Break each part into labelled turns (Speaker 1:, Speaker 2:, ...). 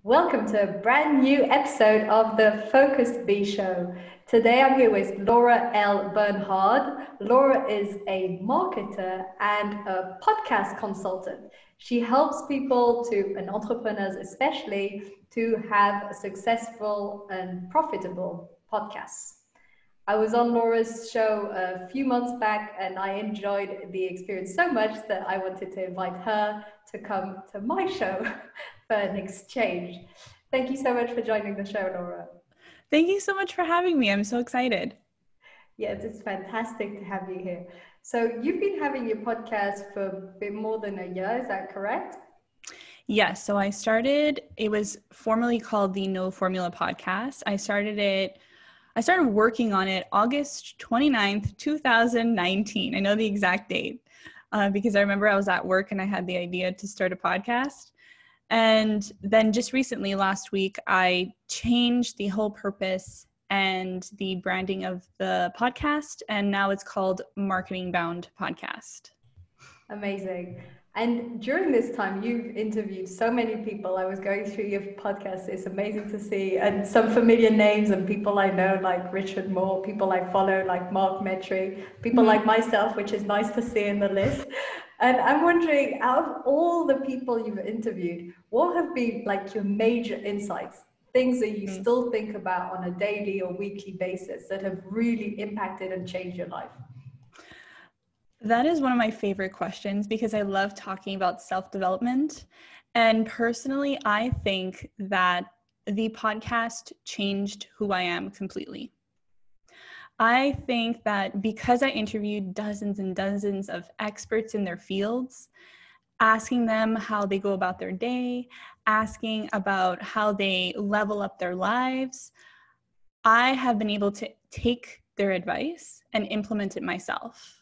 Speaker 1: Welcome to a brand new episode of the Focused Bee Show. Today I'm here with Laura L Bernhard. Laura is a marketer and a podcast consultant. She helps people and entrepreneurs especially, to have successful and profitable podcasts. I was on Laura's show a few months back and I enjoyed the experience so much that I wanted to invite her to come to my show for an exchange. Thank you so much for joining the show, Laura.
Speaker 2: Thank you so much for having me. I'm so excited.
Speaker 1: Yes, it's fantastic to have you here. So you've been having your podcast for a bit more than a year, is that correct?
Speaker 2: Yes. So it was formerly called the No Formula Podcast. I started working on it August 29th, 2019. I know the exact date because I remember I was at work and I had the idea to start a podcast. And then just recently, last week, I changed the whole purpose and the branding of the podcast. And now it's called Marketing Bound Podcast.
Speaker 1: Amazing. And during this time, you've interviewed so many people. I was going through your podcast. It's amazing to see. And some familiar names and people I know, like Richard Moore, people I follow, like Mark Metry, people like myself, which is nice to see in the list. And I'm wondering, out of all the people you've interviewed, what have been like your major insights, things that you still think about on a daily or weekly basis that have really impacted and changed your life?
Speaker 2: That is one of my favorite questions because I love talking about self-development. And personally, I think that the podcast changed who I am completely. I think that because I interviewed dozens and dozens of experts in their fields, asking them how they go about their day, asking about how they level up their lives, I have been able to take their advice and implement it myself.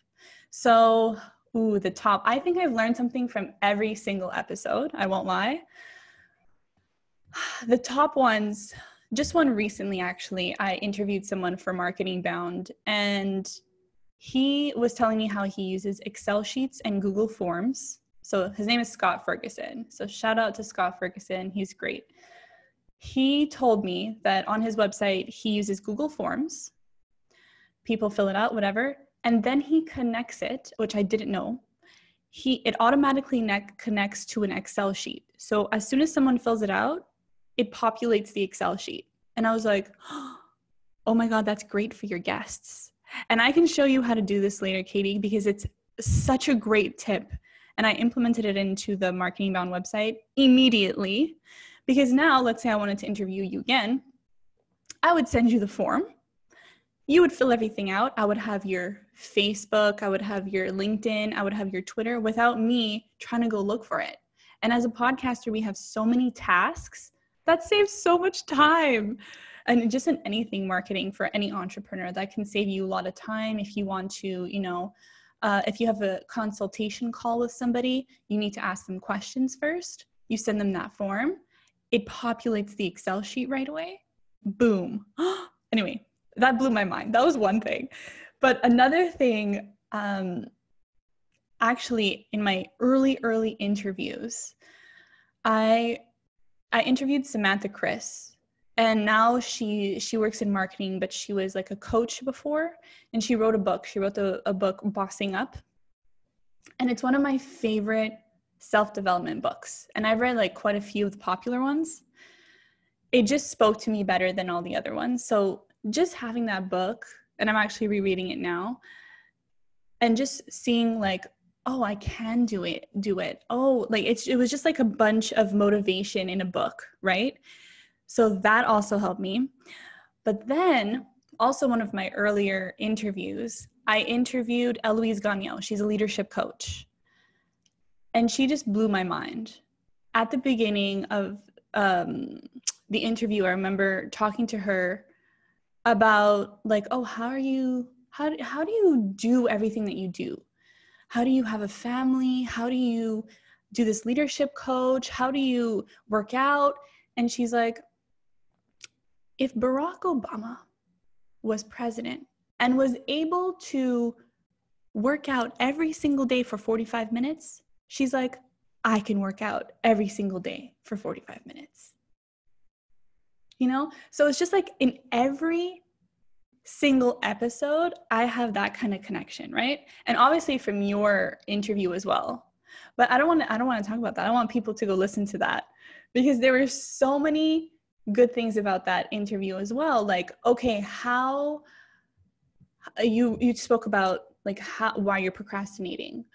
Speaker 2: So, I think I've learned something from every single episode. I won't lie. The top ones, just one recently, actually, I interviewed someone for Marketing Bound, and he was telling me how he uses Excel sheets and Google Forms. So his name is Scott Ferguson. So shout out to Scott Ferguson. He's great. He told me that on his website, he uses Google Forms. People fill it out, whatever. And then he connects it, which I didn't know. It automatically connects to an Excel sheet. So as soon as someone fills it out, it populates the Excel sheet. And I was like, oh my God, that's great for your guests. And I can show you how to do this later, Katie, because it's such a great tip. And I implemented it into the Marketing Bound website immediately. Because now, let's say I wanted to interview you again, I would send you the form. You would fill everything out. I would have your Facebook, I would have your LinkedIn, I would have your Twitter without me trying to go look for it. And as a podcaster, we have so many tasks that saves so much time. And just in anything marketing for any entrepreneur, that can save you a lot of time. If you want to, if you have a consultation call with somebody, you need to ask them questions first. You send them that form. It populates the Excel sheet right away. Boom. Anyway. That blew my mind. That was one thing. But another thing, actually, in my early interviews, I interviewed Samantha Chris, and now she works in marketing, but she was like a coach before, and she wrote a book. She wrote a book, Bossing Up, and it's one of my favorite self-development books. And I've read like quite a few of the popular ones. It just spoke to me better than all the other ones. So just having that book, and I'm actually rereading it now, and just seeing like, oh, I can do it. Oh, like it was just like a bunch of motivation in a book, right? So that also helped me. But then also one of my earlier interviews, I interviewed Eloise Gagnon. She's a leadership coach. And she just blew my mind. At the beginning of the interview, I remember talking to her about like, oh, how do you do everything that you do? How do you have a family? How do you do this leadership coach? How do you work out? And she's like, if Barack Obama was president and was able to work out every single day for 45 minutes, she's like, I can work out every single day for 45 minutes. you know? So it's just like in every single episode, I have that kind of connection, right? And obviously from your interview as well. But I don't want to talk about that. I want people to go listen to that because there were so many good things about that interview as well. Like, okay, how you spoke about like why you're procrastinating,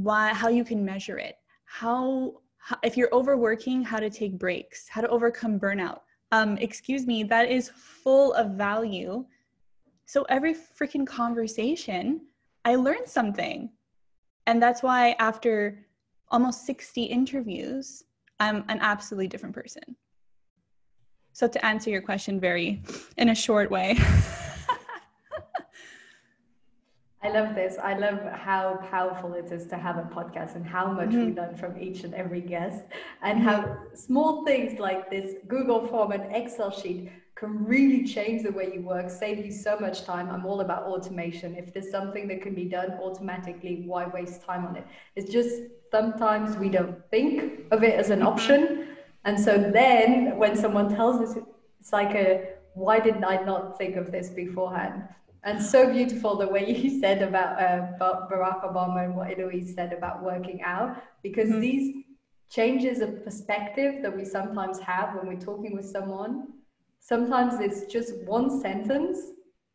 Speaker 2: how you can measure it, how if you're overworking, how to take breaks, how to overcome burnout. Excuse me, that is full of value. So every freaking conversation, I learned something. And that's why after almost 60 interviews, I'm an absolutely different person. So to answer your question in a short way.
Speaker 1: I love this. I love how powerful it is to have a podcast and how much we learn from each and every guest, and how small things like this Google form and Excel sheet can really change the way you work, save you so much time. I'm all about automation. If there's something that can be done automatically, why waste time on it? It's just sometimes we don't think of it as an option. And so then when someone tells us, it's like why did I not think of this beforehand? And so beautiful the way you said about Barack Obama and what Eloise said about working out, because these changes of perspective that we sometimes have when we're talking with someone, sometimes it's just one sentence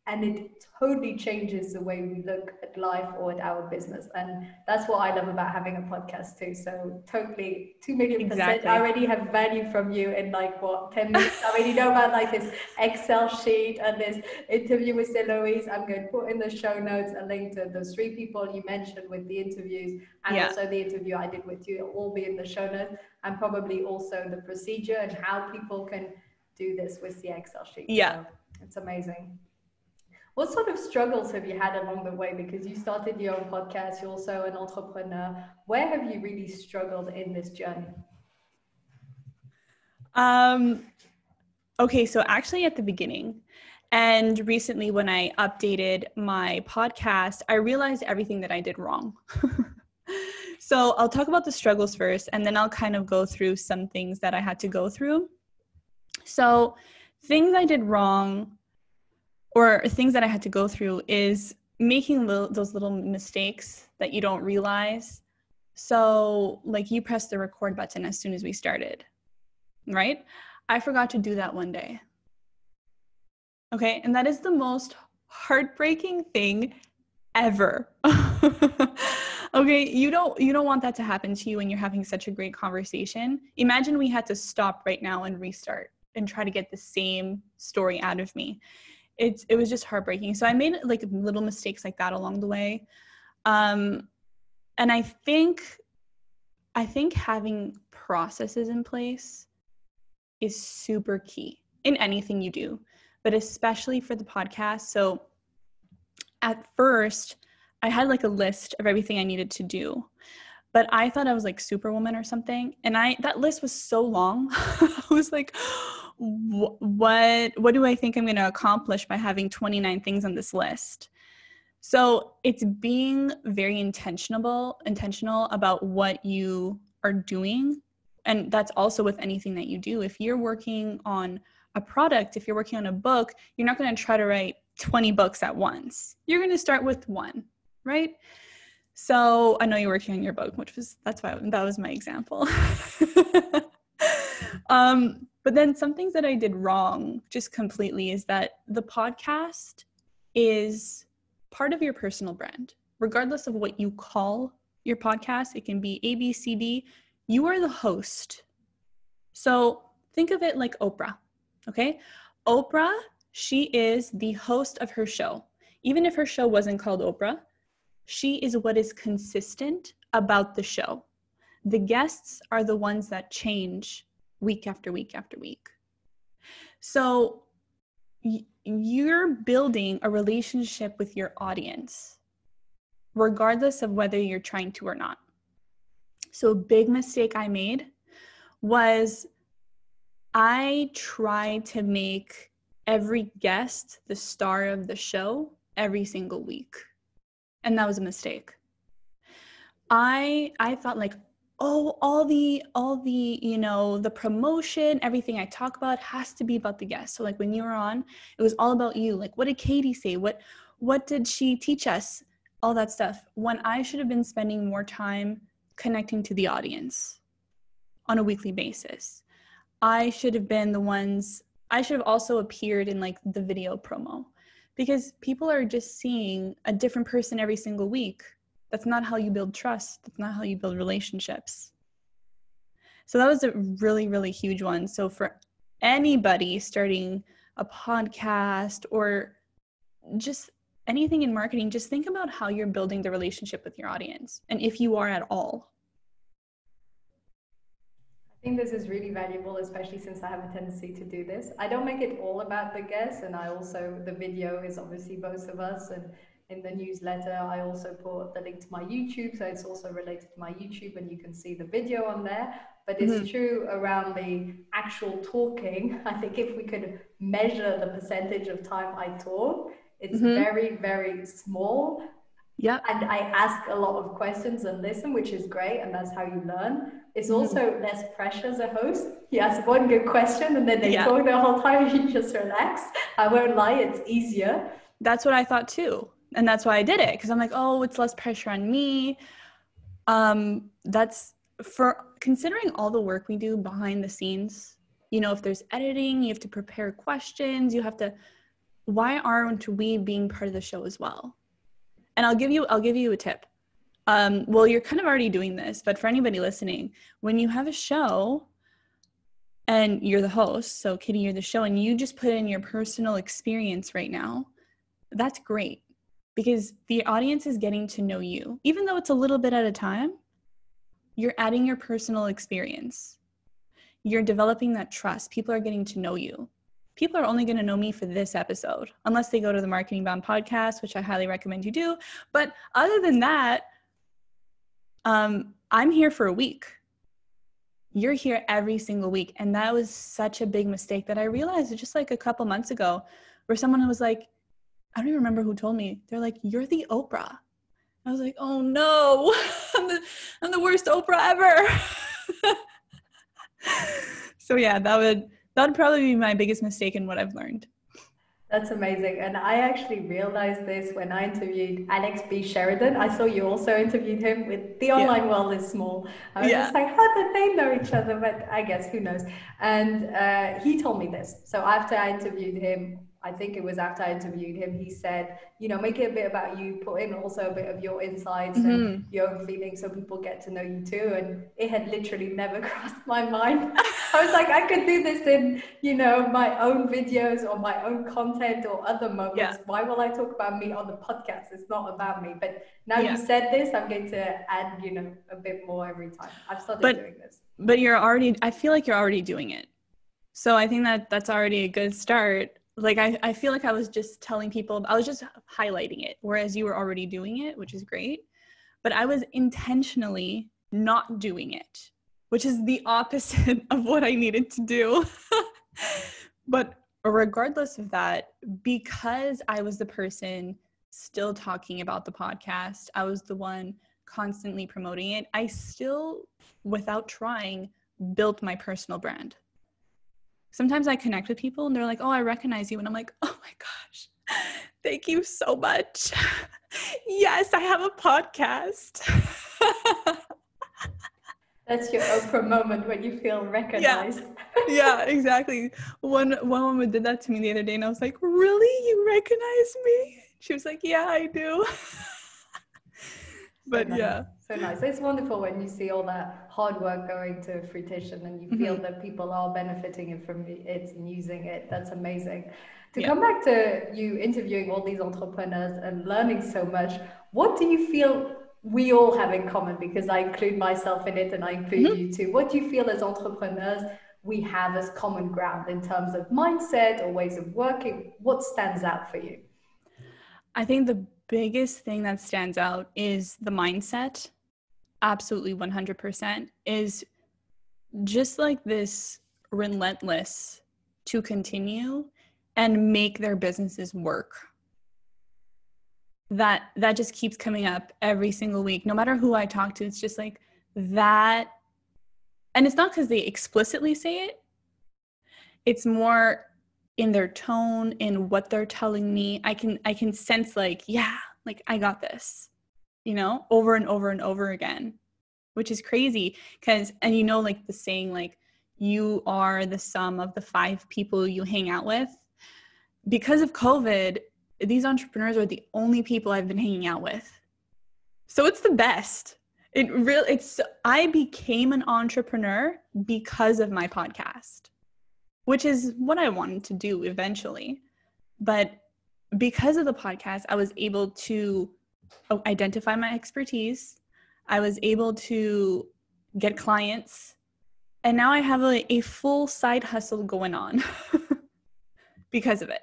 Speaker 1: and it totally changes the way we look at life or at our business. And that's what I love about having a podcast too. So totally 2,000,000%.
Speaker 2: Exactly.
Speaker 1: I already have value from you in like what, 10 minutes. I already know about like this Excel sheet and this interview with Eloise. I'm going to put in the show notes a link to those 3 people you mentioned with the interviews, and also the interview I did with you. It'll all be in the show notes, and probably also the procedure and how people can do this with the Excel sheet.
Speaker 2: Yeah.
Speaker 1: So it's amazing. What sort of struggles have you had along the way? Because you started your own podcast, you're also an entrepreneur. Where have you really struggled in this journey?
Speaker 2: Okay, so actually at the beginning, and recently when I updated my podcast, I realized everything that I did wrong. So I'll talk about the struggles first, and then I'll kind of go through some things that I had to go through. So things I did wrong, or things that I had to go through, is making those little mistakes that you don't realize. So like you pressed the record button as soon as we started, right? I forgot to do that one day. Okay, and that is the most heartbreaking thing ever. Okay, you don't want that to happen to you when you're having such a great conversation. Imagine we had to stop right now and restart and try to get the same story out of me. It was just heartbreaking. So I made like little mistakes like that along the way. And I think having processes in place is super key in anything you do, but especially for the podcast. So at first I had like a list of everything I needed to do, but I thought I was like Superwoman or something. And that list was so long. I was like, what do I think I'm going to accomplish by having 29 things on this list? So it's being very intentional about what you are doing. And that's also with anything that you do. If you're working on a product, if you're working on a book, you're not going to try to write 20 books at once. You're going to start with one, right? So I know you're working on your book, that was my example. But then some things that I did wrong just completely is that the podcast is part of your personal brand. Regardless of what you call your podcast, it can be A, B, C, D. You are the host. So think of it like Oprah, okay? Oprah, she is the host of her show. Even if her show wasn't called Oprah, she is what is consistent about the show. The guests are the ones that change week after week after week. So you're building a relationship with your audience, regardless of whether you're trying to or not. So a big mistake I made was I tried to make every guest the star of the show every single week. And that was a mistake. I thought like, oh, all the, you know, the promotion, everything I talk about has to be about the guest. So like when you were on, it was all about you. Like, what did Katie say? What did she teach us? All that stuff. When I should have been spending more time connecting to the audience on a weekly basis. I should have also appeared in like the video promo, because people are just seeing a different person every single week. That's not how you build trust. That's not how you build relationships. So that was a really, really huge one. So for anybody starting a podcast or just anything in marketing, just think about how you're building the relationship with your audience, and if you are at all.
Speaker 1: I think this is really valuable, especially since I have a tendency to do this. I don't make it all about the guests, and the video is obviously both of us. And in the newsletter, I also put the link to my YouTube, so it's also related to my YouTube, and you can see the video on there. But it's true around the actual talking. I think if we could measure the percentage of time I talk, it's very, very small.
Speaker 2: Yeah.
Speaker 1: And I ask a lot of questions and listen, which is great. And that's how you learn. It's also less pressure as a host. You ask one good question and then they talk the whole time. You just relax. I won't lie, it's easier.
Speaker 2: That's what I thought too. And that's why I did it. Because I'm like, oh, it's less pressure on me. That's for considering all the work we do behind the scenes. You know, if there's editing, you have to prepare questions. Why aren't we being part of the show as well? And I'll give you a tip. Well, you're kind of already doing this, but for anybody listening, when you have a show and you're the host, so Katie, you're the show, and you just put in your personal experience right now, that's great, because the audience is getting to know you. Even though it's a little bit at a time, you're adding your personal experience. You're developing that trust. People are getting to know you. People are only going to know me for this episode, unless they go to the Marketing Bound podcast, which I highly recommend you do. But other than that, I'm here for a week. You're here every single week. And that was such a big mistake that I realized just like a couple months ago, where someone was like, I don't even remember who told me. They're like, you're the Oprah. I was like, oh no, I'm the worst Oprah ever. So yeah, that would probably be my biggest mistake in what I've learned.
Speaker 1: That's amazing. And I actually realized this when I interviewed Alex B. Sheridan. I saw you also interviewed him with The Online World is Small. I was just like, how did they know each other? But I guess, who knows? And he told me this. So after I interviewed him, I think it was after I interviewed him, he said, you know, make it a bit about you, put in also a bit of your insights and your own feelings so people get to know you too. And it had literally never crossed my mind. I was like, I could do this in, you know, my own videos or my own content or other moments. Yeah. Why will I talk about me on the podcast? It's not about me. But now you said this, I'm going to add, you know, a bit more every time. I've started doing this.
Speaker 2: But I feel like you're already doing it. So I think that's already a good start. Like, I feel like I was just telling people, I was just highlighting it, whereas you were already doing it, which is great. But I was intentionally not doing it, which is the opposite of what I needed to do. But regardless of that, because I was the person still talking about the podcast, I was the one constantly promoting it, I still, without trying, built my personal brand. Sometimes I connect with people and they're like, oh, I recognize you. And I'm like, oh my gosh, thank you so much. Yes, I have a podcast.
Speaker 1: That's your Oprah moment when you feel recognized.
Speaker 2: Yeah, exactly. One woman did that to me the other day and I was like, really? You recognize me? She was like, yeah, I do. But
Speaker 1: so
Speaker 2: yeah.
Speaker 1: So nice. It's wonderful when you see all that hard work going to fruition and you feel that people are benefiting from it and using it. That's amazing. To come back to you interviewing all these entrepreneurs and learning so much, what do you feel we all have in common? Because I include myself in it and I include you too. What do you feel as entrepreneurs we have as common ground in terms of mindset or ways of working? What stands out for you?
Speaker 2: I think the biggest thing that stands out is the mindset. Absolutely 100% is just like this relentless to continue and make their businesses work. That just keeps coming up every single week. No matter who I talk to, it's just like that, and it's not because they explicitly say it, it's more in their tone, in what they're telling me. I can sense like, yeah, like I got this, you know, over and over and over again, which is crazy because, and you know, like the saying, like you are the sum of the 5 people you hang out with. Because of COVID, these entrepreneurs are the only people I've been hanging out with. So it's the best. I became an entrepreneur because of my podcast, which is what I wanted to do eventually. But because of the podcast, I was able to identify my expertise. I was able to get clients. And now I have a full side hustle going on because of it.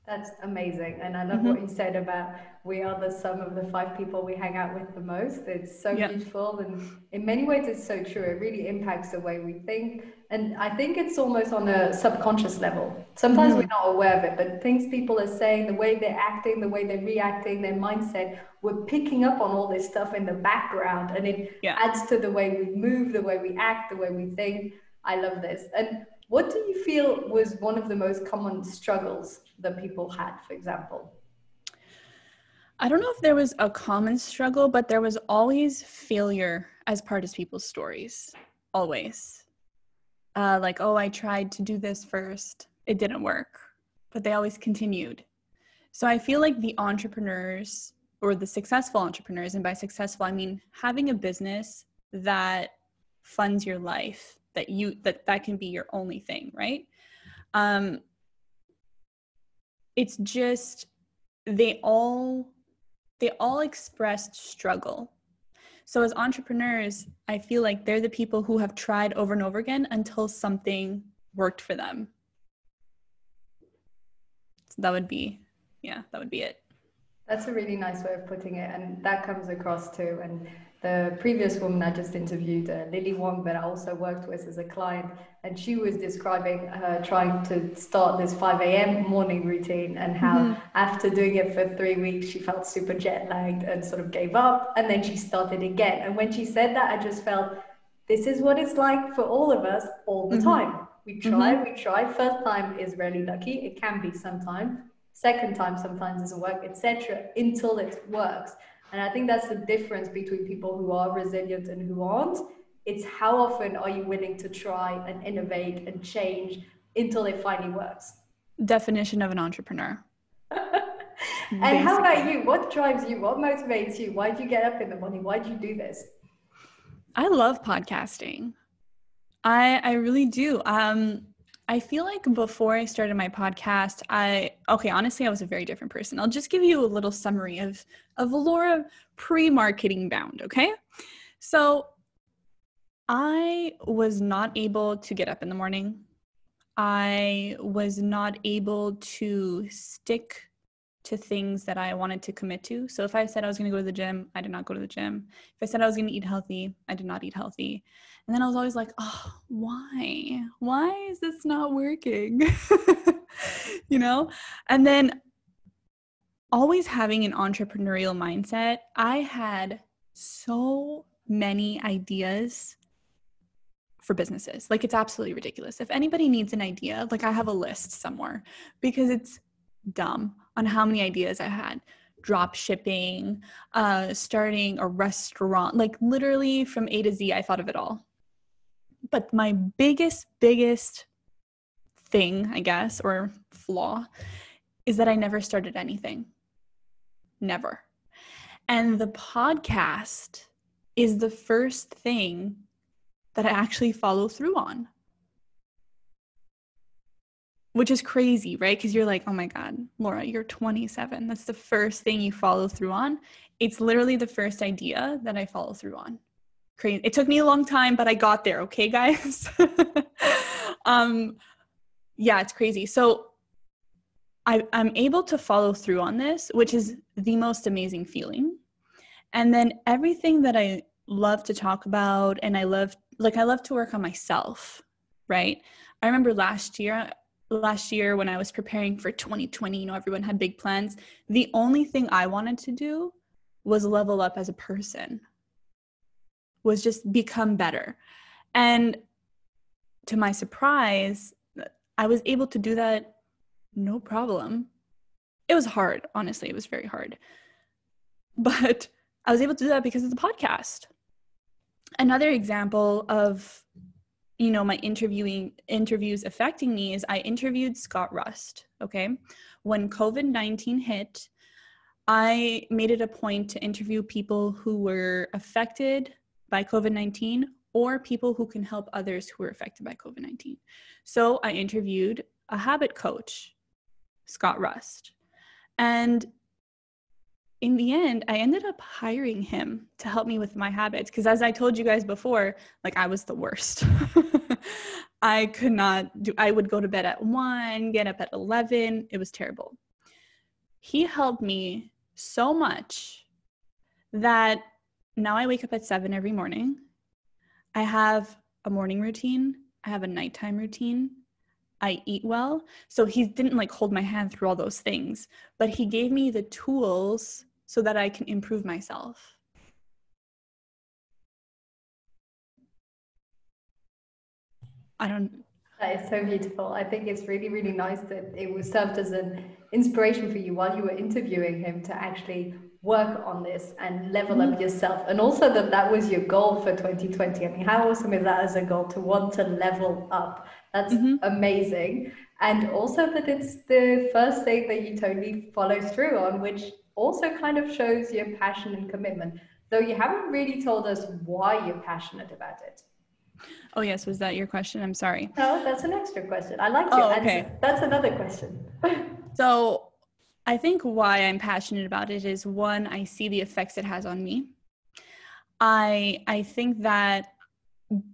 Speaker 1: That's amazing. And I love what you said about we are the sum of the 5 people we hang out with the most. It's so beautiful. And in many ways, it's so true. It really impacts the way we think. And I think it's almost on a subconscious level. Sometimes we're not aware of it, but things people are saying, the way they're acting, the way they're reacting, their mindset, we're picking up on all this stuff in the background. And it adds to the way we move, the way we act, the way we think. I love this. And what do you feel was one of the most common struggles that people had, for example?
Speaker 2: I don't know if there was a common struggle, but there was always failure as part of people's stories. Always. Like, oh, I tried to do this first. It didn't work. But they always continued. So I feel like the entrepreneurs or the successful entrepreneurs, and by successful, I mean having a business that funds your life, that can be your only thing, right? It's just, they all expressed struggle. So as entrepreneurs, I feel like they're the people who have tried over and over again until something worked for them. So that would be it.
Speaker 1: That's a really nice way of putting it, and that comes across too. And the previous woman I just interviewed, Lily Wong, that I also worked with as a client, and she was describing her trying to start this 5 a.m. morning routine and how after doing it for 3 weeks, she felt super jet lagged and sort of gave up, and then she started again. And when she said that, I just felt this is what it's like for all of us all the time. We try. First time is rarely lucky. It can be sometimes. Second time sometimes doesn't work, etc., until it works. And I think that's the difference between people who are resilient and who aren't. It's how often are you willing to try and innovate and change until it finally works.
Speaker 2: Definition of an entrepreneur.
Speaker 1: And how about you? What drives you? What motivates you? Why do you get up in the morning? Why do you do this?
Speaker 2: I love podcasting. I really do. I feel like before I started my podcast, honestly, I was a very different person. I'll just give you a little summary of Laura pre-marketing bound, okay? So I was not able to get up in the morning. I was not able to stick to things that I wanted to commit to. So if I said I was going to go to the gym, I did not go to the gym. If I said I was going to eat healthy, I did not eat healthy. And then I was always like, oh, why? Why is this not working? You know? And then always having an entrepreneurial mindset, I had so many ideas for businesses. Like, it's absolutely ridiculous. If anybody needs an idea, like, I have a list somewhere because it's dumb on how many ideas I had. Drop shipping, starting a restaurant, like literally from A to Z, I thought of it all. But my biggest thing, I guess, or flaw, is that I never started anything. Never. And the podcast is the first thing that I actually follow through on. Which is crazy, right? Because you're like, oh my God, Laura, you're 27. That's the first thing you follow through on. It's literally the first idea that I follow through on. Crazy. It took me a long time, but I got there. Okay, guys? Yeah, it's crazy. So I'm able to follow through on this, which is the most amazing feeling. And then everything that I love to talk about, and I love to work on myself, right? I remember last year when I was preparing for 2020, you know, everyone had big plans. The only thing I wanted to do was level up as a person. was just become better. And to my surprise, I was able to do that no problem. It was hard, honestly, it was very hard. But I was able to do that because of the podcast. Another example of, my interviews affecting me is I interviewed Scott Rust, okay? When COVID-19 hit, I made it a point to interview people who were affected by COVID-19 or people who can help others who were affected by COVID-19. So I interviewed a habit coach, Scott Rust. And in the end, I ended up hiring him to help me with my habits. Because as I told you guys before, I was the worst. I would go to bed at 1, get up at 11. It was terrible. He helped me so much that now I wake up at 7 every morning. I have a morning routine. I have a nighttime routine. I eat well. So he didn't hold my hand through all those things, but he gave me the tools so that I can improve myself.
Speaker 1: That is so beautiful. I think it's really, really nice that it was served as an inspiration for you while you were interviewing him to actually work on this and level up yourself. And also that was your goal for 2020. I mean, how awesome is that as a goal to want to level up? That's amazing. And also that it's the first thing that you totally follow through on, which also kind of shows your passion and commitment. Though you haven't really told us why you're passionate about it.
Speaker 2: Oh, yes. Was that your question? I'm sorry.
Speaker 1: No, that's an extra question. I like your answer. That's another question.
Speaker 2: So I think why I'm passionate about it is, one, I see the effects it has on me. I think that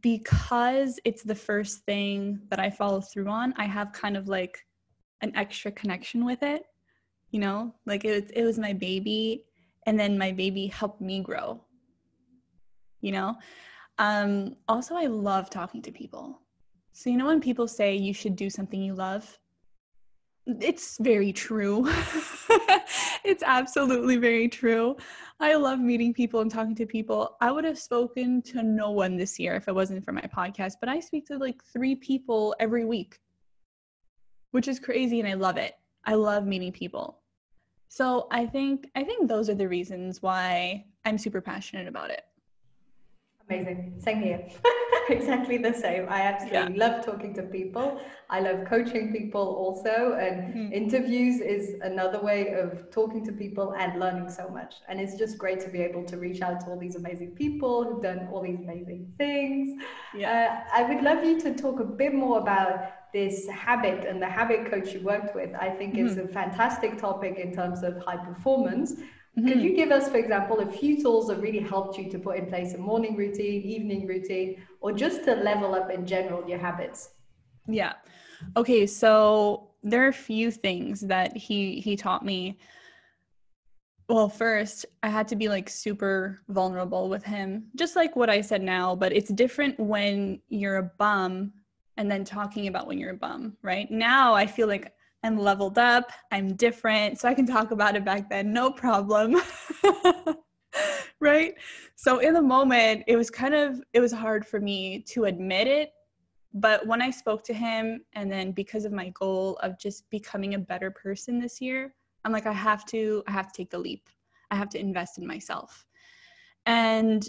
Speaker 2: because it's the first thing that I follow through on, I have kind of an extra connection with it. It was my baby, and then my baby helped me grow. Also, I love talking to people. So, when people say you should do something you love, it's very true. It's absolutely very true. I love meeting people and talking to people. I would have spoken to no one this year if it wasn't for my podcast, but I speak to 3 people every week, which is crazy, and I love it. I love meeting people. So I think those are the reasons why I'm super passionate about it.
Speaker 1: Amazing. Same here. Exactly the same. I absolutely love talking to people. I love coaching people also. And interviews is another way of talking to people and learning so much. And it's just great to be able to reach out to all these amazing people who've done all these amazing things. I would love you to talk a bit more about this habit and the habit coach you worked with. I think it's a fantastic topic in terms of high performance. Could you give us, for example, a few tools that really helped you to put in place a morning routine, evening routine, or just to level up in general your habits?
Speaker 2: Yeah. Okay, so there are a few things that he taught me. Well, first, I had to be super vulnerable with him, just like what I said now, but it's different when you're a bum and then talking about when you're a bum, right? Now I feel like I'm leveled up, I'm different, so I can talk about it back then, no problem. Right? So in the moment, it was hard for me to admit it, but when I spoke to him, and then because of my goal of just becoming a better person this year, I'm I have to take the leap. I have to invest in myself. And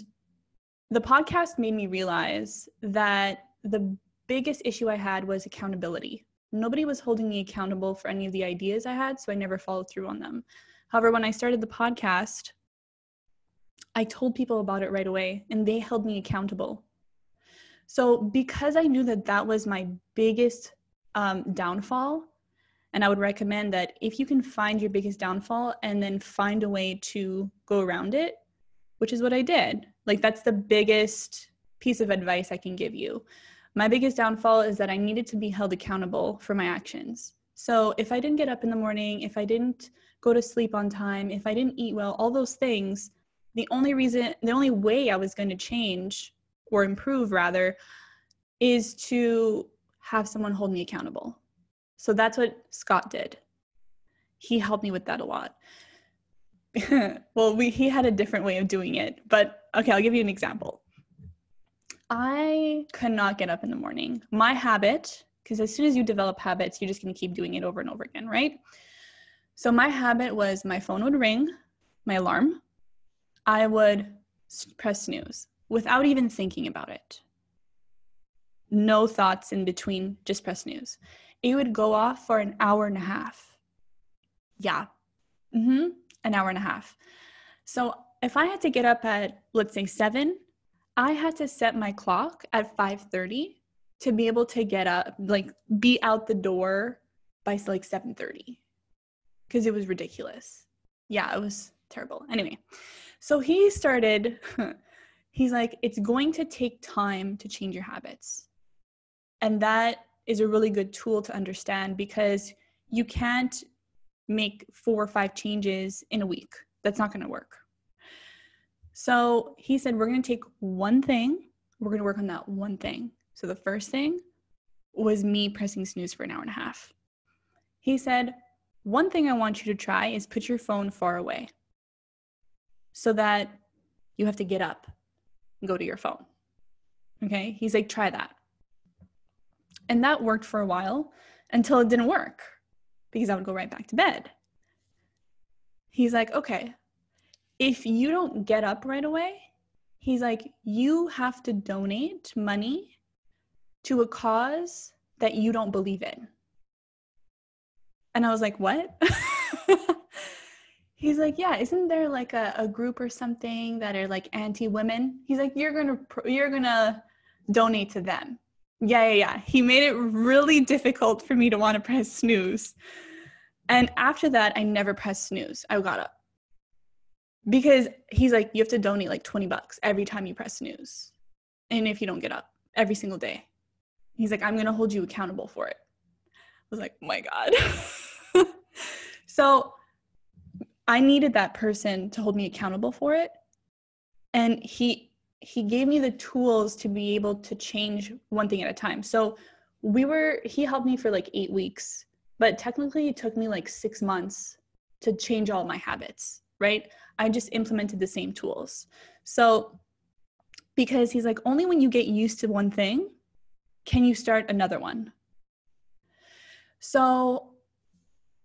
Speaker 2: the podcast made me realize that the biggest issue I had was accountability. Nobody was holding me accountable for any of the ideas I had, so I never followed through on them. However, when I started the podcast, I told people about it right away, and they held me accountable. So because I knew that was my biggest downfall, and I would recommend that if you can find your biggest downfall and then find a way to go around it, which is what I did. That's the biggest piece of advice I can give you. My biggest downfall is that I needed to be held accountable for my actions. So if I didn't get up in the morning, if I didn't go to sleep on time, if I didn't eat well, all those things, the only way I was going to change or improve rather is to have someone hold me accountable. So that's what Scott did. He helped me with that a lot. Well, he had a different way of doing it, but okay, I'll give you an example. I could not get up in the morning. My habit, because as soon as you develop habits, you're just going to keep doing it over and over again, right? So my habit was my phone would ring, my alarm. I would press snooze without even thinking about it. No thoughts in between, just press snooze. It would go off for an hour and a half. Yeah. An hour and a half. So if I had to get up at, let's say 7, I had to set my clock at 5:30 to be able to get up, like be out the door by like 7:30, because it was ridiculous. Yeah, it was terrible. Anyway, so he's like, it's going to take time to change your habits. And that is a really good tool to understand, because you can't make 4 or 5 changes in a week. That's not going to work. So he said, we're going to take one thing. We're going to work on that one thing. So the first thing was me pressing snooze for an hour and a half. He said, one thing I want you to try is put your phone far away so that you have to get up and go to your phone. Okay. He's like, try that. And that worked for a while until it didn't work, because I would go right back to bed. He's like, okay, if you don't get up right away, he's like, you have to donate money to a cause that you don't believe in. And I was like, what? He's like, yeah, isn't there like a group or something that are like anti-women? He's like, you're gonna donate to them. Yeah. He made it really difficult for me to want to press snooze. And after that, I never pressed snooze. I got up. Because he's like, you have to donate like $20 every time you press snooze. And if you don't get up every single day, he's like, I'm going to hold you accountable for it. I was like, oh my God. So I needed that person to hold me accountable for it. And he gave me the tools to be able to change one thing at a time. So he helped me for like 8 weeks, but technically it took me like 6 months to change all my habits, right? I just implemented the same tools. So because he's like, only when you get used to one thing can you start another one. So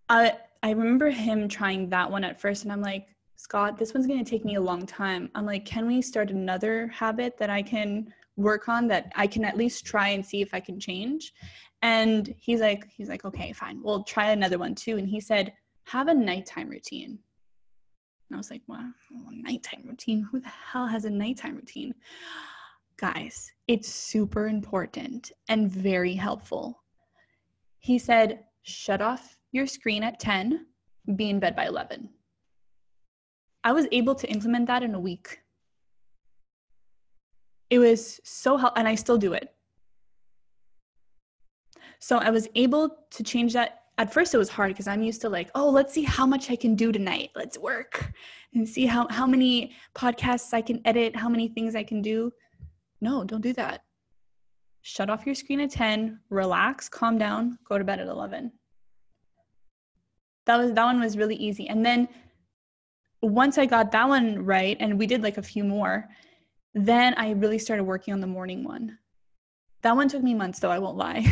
Speaker 2: I remember him trying that one at first, and I'm like, Scott, this one's going to take me a long time. I'm like, can we start another habit that I can work on, that I can at least try and see if I can change? And he's like, okay, fine. We'll try another one too. And he said, have a nighttime routine. And I was like, wow, nighttime routine? Who the hell has a nighttime routine? Guys, it's super important and very helpful. He said, shut off your screen at 10, be in bed by 11. I was able to implement that in a week. It was so helpful, and I still do it. So I was able to change that. At first it was hard because I'm used to like, oh, let's see how much I can do tonight. Let's work and see how many podcasts I can edit, how many things I can do. No, don't do that. Shut off your screen at 10, relax, calm down, go to bed at 11. That one was really easy. And then once I got that one right, and we did like a few more, then I really started working on the morning one. That one took me months though, I won't lie.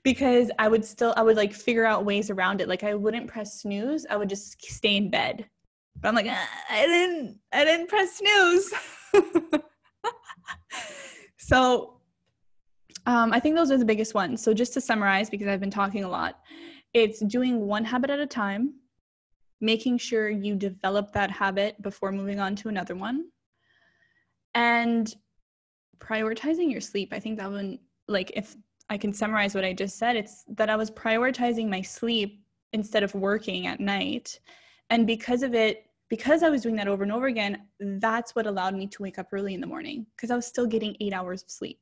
Speaker 2: Because I would like figure out ways around it. Like I wouldn't press snooze, I would just stay in bed. But I'm like, I didn't press snooze. So I think those are the biggest ones. So just to summarize, because I've been talking a lot, it's doing one habit at a time, making sure you develop that habit before moving on to another one, and prioritizing your sleep. I think that one, like if I can summarize what I just said, it's that I was prioritizing my sleep instead of working at night. And because of it, because I was doing that over and over again, that's what allowed me to wake up early in the morning, because I was still getting 8 hours of sleep.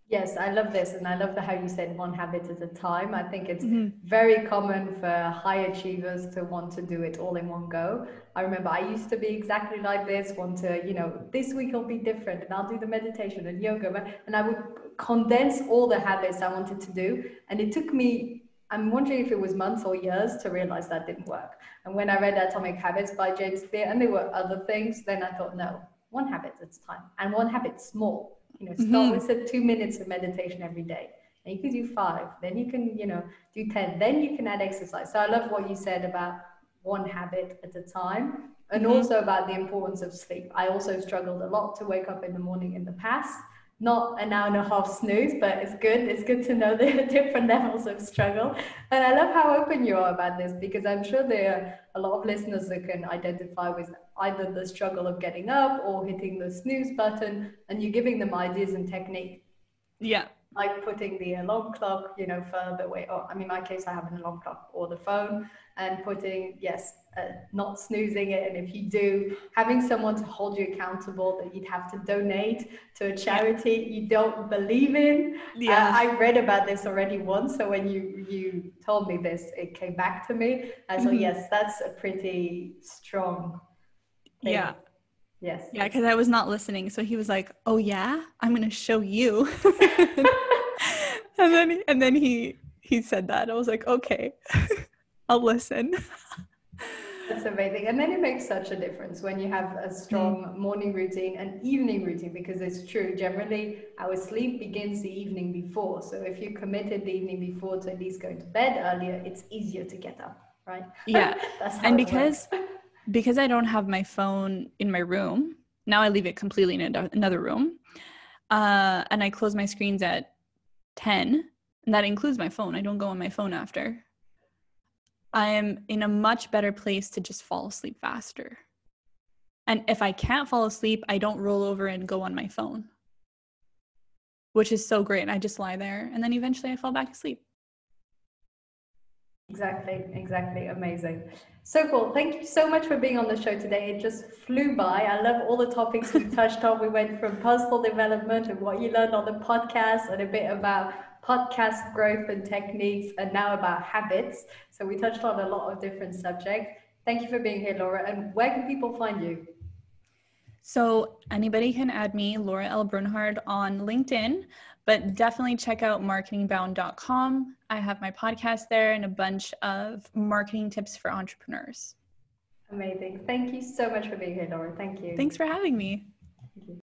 Speaker 1: Yes, I love this. And I love how you said one habit at a time. I think it's very common for high achievers to want to do it all in one go. I remember I used to be exactly like this, want to, this week will be different and I'll do the meditation and yoga. And I would condense all the habits I wanted to do. And it took me, I'm wondering if it was months or years to realize that didn't work. And when I read Atomic Habits by James Clear, and there were other things, then I thought, no, one habit at a time, and one habit small. Start with 2 minutes of meditation every day. And you can do 5, then you can, do 10, then you can add exercise. So I love what you said about one habit at a time, and also about the importance of sleep. I also struggled a lot to wake up in the morning in the past. Not an hour and a half snooze, but it's good. It's good to know the different levels of struggle. And I love how open you are about this, because I'm sure there are a lot of listeners that can identify with either the struggle of getting up or hitting the snooze button, and you're giving them ideas and technique.
Speaker 2: Yeah.
Speaker 1: Like putting the alarm clock, further away. Or, in my case, I have an alarm clock or the phone, and putting, not snoozing it. And if you do, having someone to hold you accountable that you'd have to donate to a charity you don't believe in.
Speaker 2: Yeah.
Speaker 1: I read about this already once. So when you told me this, it came back to me. So yes, that's a pretty strong thing.
Speaker 2: Yeah.
Speaker 1: Yes.
Speaker 2: Yeah, because I was not listening. So he was like, "Oh yeah, I'm gonna show you." and then he said that. I was like, "Okay, I'll listen."
Speaker 1: That's amazing. And then it makes such a difference when you have a strong morning routine and evening routine, because it's true. Generally, our sleep begins the evening before. So if you committed the evening before to at least going to bed earlier, it's easier to get up, right?
Speaker 2: Yeah.
Speaker 1: That's how
Speaker 2: And
Speaker 1: it works.
Speaker 2: because I don't have my phone in my room, now I leave it completely in another room. And I close my screens at 10, and that includes my phone. I don't go on my phone after. I am in a much better place to just fall asleep faster. And if I can't fall asleep, I don't roll over and go on my phone, which is so great. I just lie there, and then eventually I fall back asleep.
Speaker 1: Exactly. Amazing. So cool. Thank you so much for being on the show today. It just flew by. I love all the topics we touched on. We went from personal development and what you learned on the podcast, and a bit about podcast growth and techniques, and now about habits. So we touched on a lot of different subjects. Thank you for being here, Laura. And where can people find you?
Speaker 2: So anybody can add me, Laura L Bernhard, on LinkedIn, but definitely check out marketingbound.com. I have my podcast there and a bunch of marketing tips for entrepreneurs.
Speaker 1: Amazing. Thank you so much for being here, Laura. Thank you.
Speaker 2: Thanks for having me.
Speaker 1: Thank you.